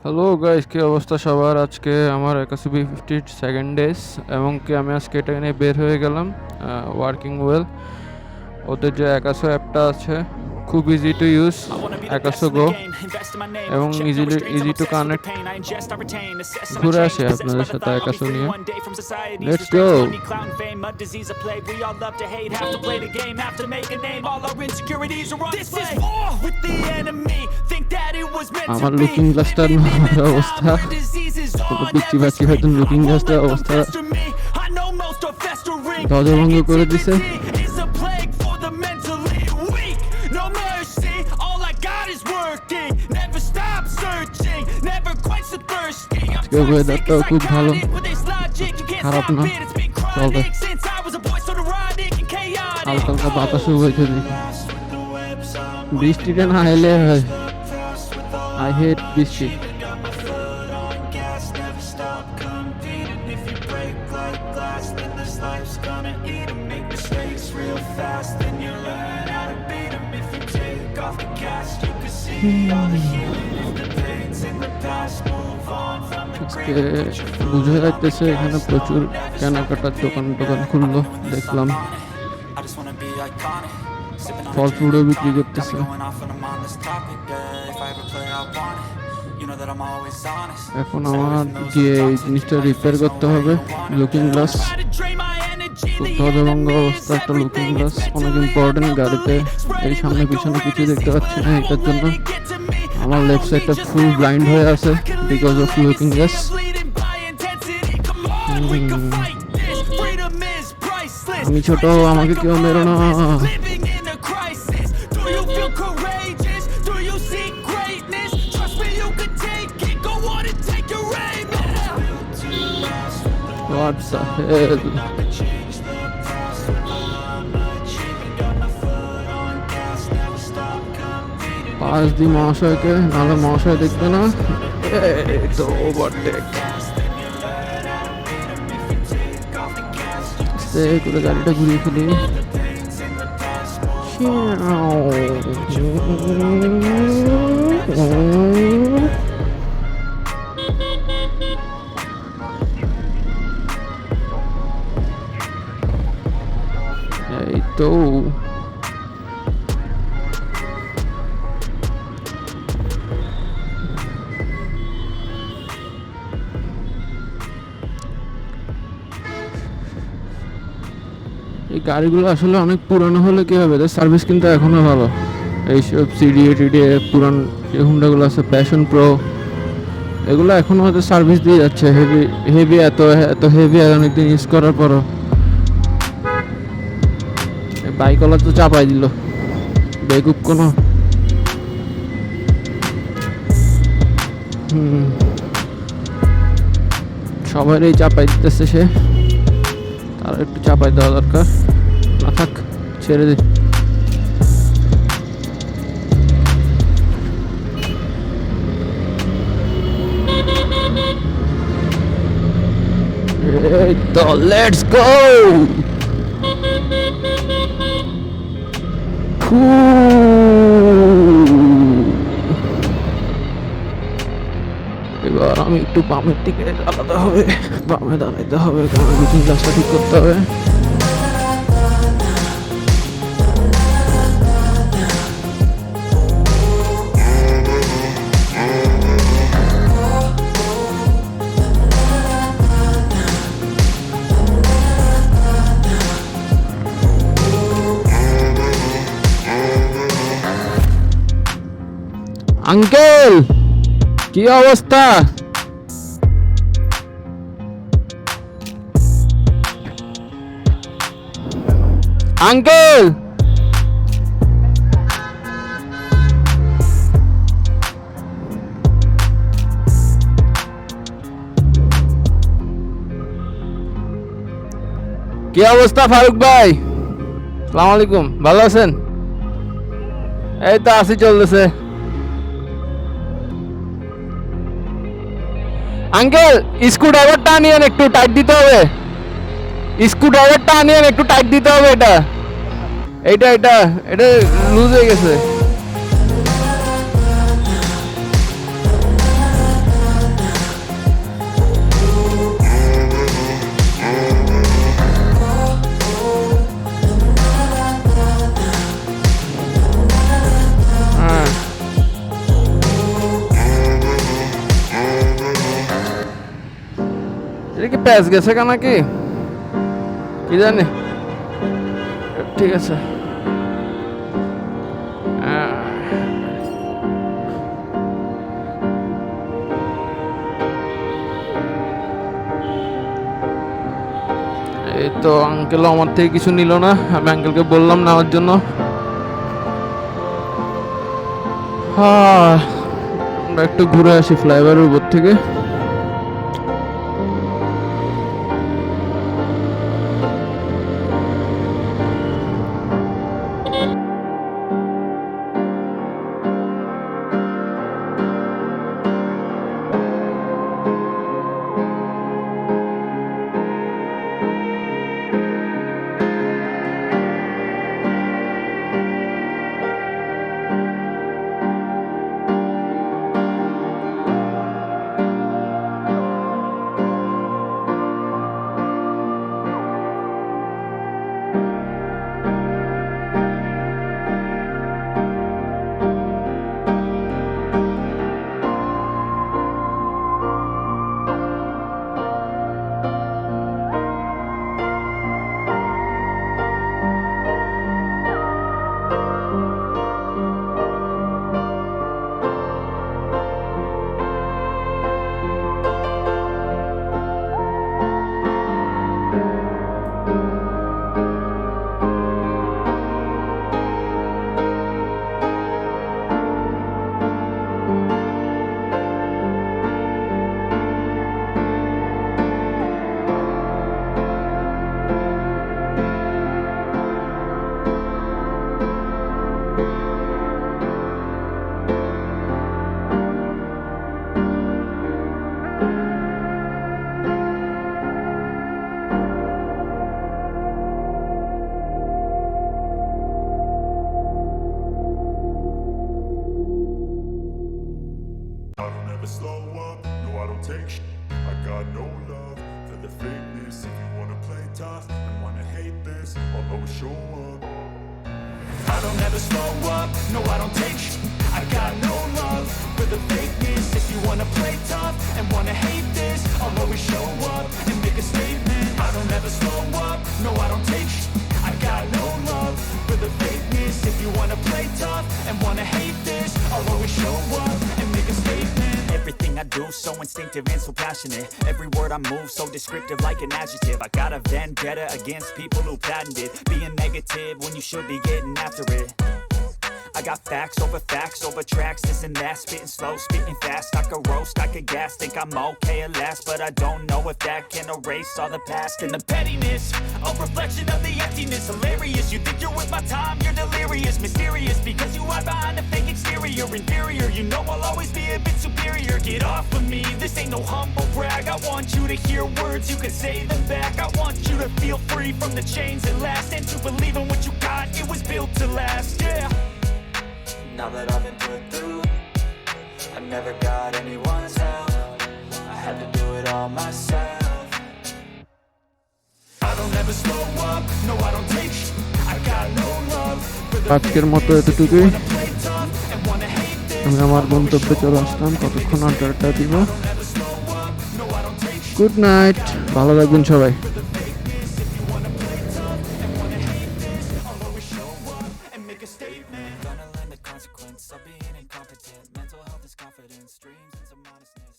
Hello guys, কি অবস্থা সবার? আজকে আমার Akaso B50 সেকেন্ড ডেজ এবং কি আমি আজকে এটা নিয়ে বের হয়ে গেলাম ওয়ার্কিং ওয়েল। ওদের যে Akaso অ্যাপটা আছে খুব ইজি টু ইউজ, Akaso গো, এবং ইজি টু কানেক্ট। ঘুরে আসে আপনাদের সাথে Akaso নিয়ে। Let's go. আমার লুকিং গ্লাসটার অবস্থা কোনো পিচ্ছি বাচ্চি হয়তো লুকিং গ্লাসটার অবস্থা ধ্বজভঙ্গ করে দিছে। আজকে ওয়েদারটাও খুব ভালো, খারাপ না, চলে। হালকা হালকা বাতাসও বইছে দেখি। বৃষ্টিটা না এলে হয়, I hate বৃষ্টি। বুঝে যাচ্ছে এখানে প্রচুর কেনাকাটার দোকান খুললো, দেখলাম ফল ফ্রুটও বিক্রি করতেছে। এখন আমার গিয়ে এই জিনিসটা রিপেয়ার করতে হবে। লুকিং গ্লাস খুব ধ্বজভঙ্গ অবস্থা, একটা লুকিং গ্লাস অনেক ইম্পর্টেন্ট গাড়িতে। এই সামনে পিছনে কিছু দেখতে পাচ্ছি না, এটার জন্য আমার লেফট সাইডটা ফুল ব্লাইন্ড হয়ে আছে বিকজ অফ লুকিং গ্লাস। আমি ছোট, আমাকে কেউ মেরো না। What the hell? পাশ দি মহাশয়কে, নাহলে মহাশয় দেখবে না। এই তো ওভারটেক করে গাড়িটা ঘুরিয়ে ফেলি। এই তো এই গাড়িগুলো আসলে অনেক পুরানো হলে কি হবে, সার্ভিস কিন্তু এখনো ভালো। এইসব সিডিএ টিডিএ পুরান যে হুন্ডাগুলো আছে, প্যাশন প্রো, এগুলো এখনো হয়তো সার্ভিস দিয়ে যাচ্ছে। হেভি এত হেভি আর অনেকদিন ইউজ করার পরও। বাইকওয়ালা তো চাপাই দিল, বেকুব কোনো। সবারই চাপাই দিতেছে সে, তার একটু চাপাই দেওয়া দরকার। না থাক, ছেড়ে দে। এই তো লেটস গো। এবার আমি একটু বামের দিকে দাঁড়াতে হবে, বামে দাঁড়াইতে হবে, কারণ লুকিং গ্লাসটা ঠিক করতে হবে। আঙ্কেল, কি অবস্থা? আঙ্কেল, কি অবস্থা ফারুক ভাই? আসসালামু আলাইকুম, ভালো আছেন? এই তো আসি, চলতেছে। আঙ্কেল, স্ক্রুড্রাইভারটা আনিয়েন, একটু টাইট দিতে হবে। স্ক্রুড্রাইভারটা আনিয়েন, একটু টাইট দিতে হবে। এটা লুজ হয়ে গেছে। প্যাচ গেছে কেন কি জানি। ঠিক আছে, এই তো আঙ্কেল আমার থেকে কিছু নিল না, আমি আঙ্কেলকে বললাম নেওয়ার জন্য। আমরা একটু ঘুরে আসি ফ্লাইওভারের উপর থেকে। Slow up, no I don't take sh**. I got no love for the fakeness. If you wanna play tough and wanna hate this, I'll always show up. I don't ever slow up, no I don't take sh**. I got no love for the fakeness. If you wanna play tough and wanna hate this, I'll always show up and make a statement. I don't ever slow up, no I don't take sh**. I got no love for the fakeness. If you wanna play tough and wanna hate this, I'll always show up and make a statement. Everything I do so instinctive and so passionate. Every word I move so descriptive like an adjective. I got a vendetta against people who patented being negative when you should be getting after it. I got facts over tracks, this and that. Spitting slow, spitting fast. I could roast, I could gas. Think I'm okay at last, but I don't know if that can erase all the past. And the pettiness, a reflection of the emptiness. Hilarious, you think you're worth my time, you're delirious. Mysterious, because you hide behind a fake exterior. Inferior, you know I'll always be a bit superior. Get off of me, this ain't no humble brag. I want you to hear words, you can say them back. I want you to feel free from the chains that last, and to believe in what you got, it was built to last, yeah. Now that I've been put through, I never got anyone's help. I had to do it all myself. I don't ever slow up, no I don't take sh**. I got no love for the আজকের মতো এতটুকুই। আমি আমার গন্তব্যে চলে আসলাম, কতক্ষণ আড্ডাটা দিব। গুড নাইট, ভালো থাকবেন সবাই। Of being incompetent, mental health is confidence, dreams and some honestness.